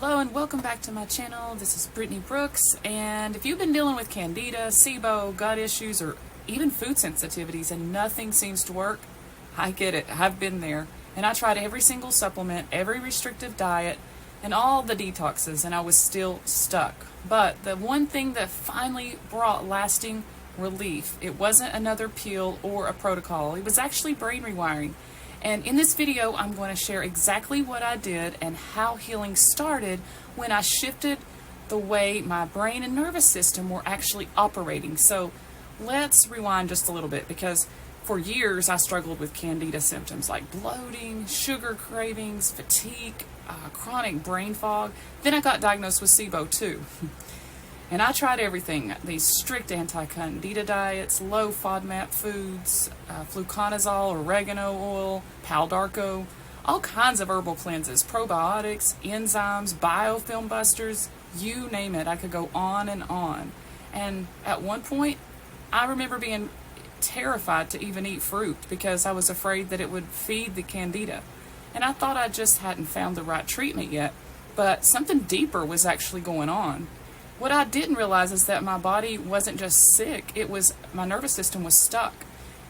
Hello and welcome back to my channel. This is Brittany Brooks, and if you've been dealing with Candida, SIBO, gut issues, or even food sensitivities and nothing seems to work, I get it. I've been there. And I tried every single supplement, every restrictive diet, and all the detoxes, and I was still stuck. But the one thing that finally brought lasting relief, it wasn't another pill or a protocol. It was actually brain rewiring. And in this video, I'm going to share exactly what I did and how healing started when I shifted the way my brain and nervous system were actually operating. So let's rewind just a little bit, because for years I struggled with Candida symptoms like bloating, sugar cravings, fatigue, chronic brain fog. Then I got diagnosed with SIBO too. And I tried everything, these strict anti-Candida diets, low FODMAP foods, fluconazole, oregano oil, Paldarco, all kinds of herbal cleanses, probiotics, enzymes, biofilm busters, you name it. I could go on and on. And at one point, I remember being terrified to even eat fruit because I was afraid that it would feed the Candida. And I thought I just hadn't found the right treatment yet, but something deeper was actually going on. What I didn't realize is that my body wasn't just sick, it was my nervous system was stuck,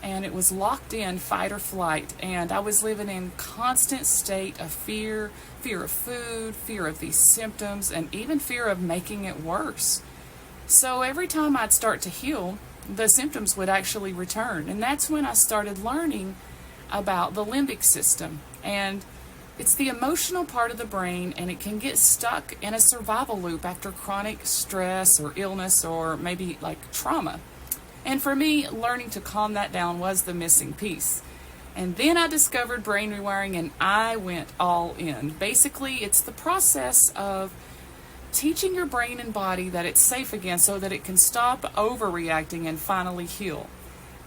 and it was locked in fight or flight, and I was living in constant state of fear of food, fear of these symptoms, and even fear of making it worse. So every time I'd start to heal, the symptoms would actually return, and that's when I started learning about the limbic system. And it's the emotional part of the brain, and it can get stuck in a survival loop after chronic stress or illness or maybe like trauma. And for me, learning to calm that down was the missing piece. And then I discovered brain rewiring, and I went all in. Basically, it's the process of teaching your brain and body that it's safe again so that it can stop overreacting and finally heal.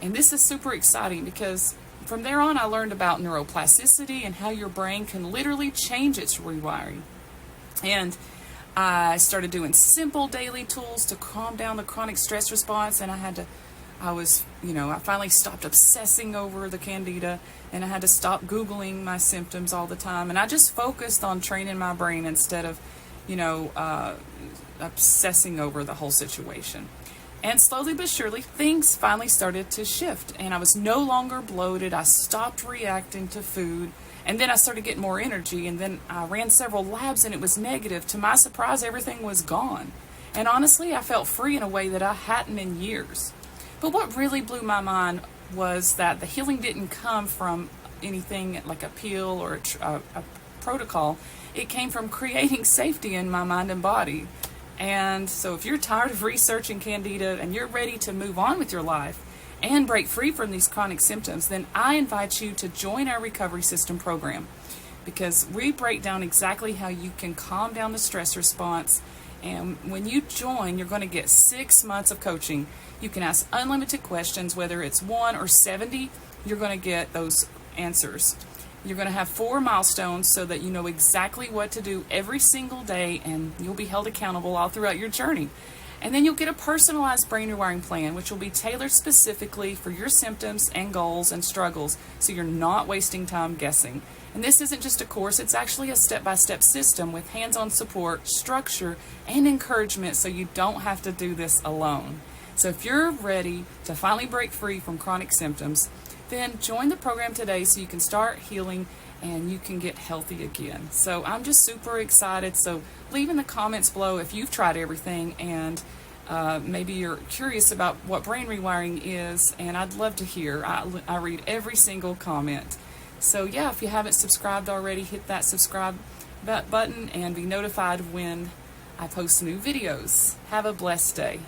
And this is super exciting because from there on, I learned about neuroplasticity and how your brain can literally change its rewiring. And I started doing simple daily tools to calm down the chronic stress response, and I finally stopped obsessing over the Candida, and I had to stop Googling my symptoms all the time, and I just focused on training my brain instead of, obsessing over the whole situation. And slowly but surely, things finally started to shift, and I was no longer bloated. I stopped reacting to food, and then I started getting more energy, and then I ran several labs, and it was negative. To my surprise, everything was gone. And honestly, I felt free in a way that I hadn't in years. But what really blew my mind was that the healing didn't come from anything like a pill or a protocol. It came from creating safety in my mind and body. And so if you're tired of researching Candida and you're ready to move on with your life and break free from these chronic symptoms, then I invite you to join our recovery system program, because we break down exactly how you can calm down the stress response. And when you join, you're going to get 6 months of coaching. You can ask unlimited questions, whether it's 1 or 70, you're going to get those answers. You're going to have 4 milestones so that you know exactly what to do every single day, and you'll be held accountable all throughout your journey. And then you'll get a personalized brain rewiring plan, which will be tailored specifically for your symptoms and goals and struggles, so you're not wasting time guessing. And this isn't just a course, it's actually a step-by-step system with hands-on support, structure, and encouragement, so you don't have to do this alone. So if you're ready to finally break free from chronic symptoms, then join the program today so you can start healing and you can get healthy again. So I'm just super excited. So leave in the comments below if you've tried everything, and maybe you're curious about what brain rewiring is, and I'd love to hear. I read every single comment. So yeah, if you haven't subscribed already, hit that subscribe button and be notified when I post new videos. Have a blessed day.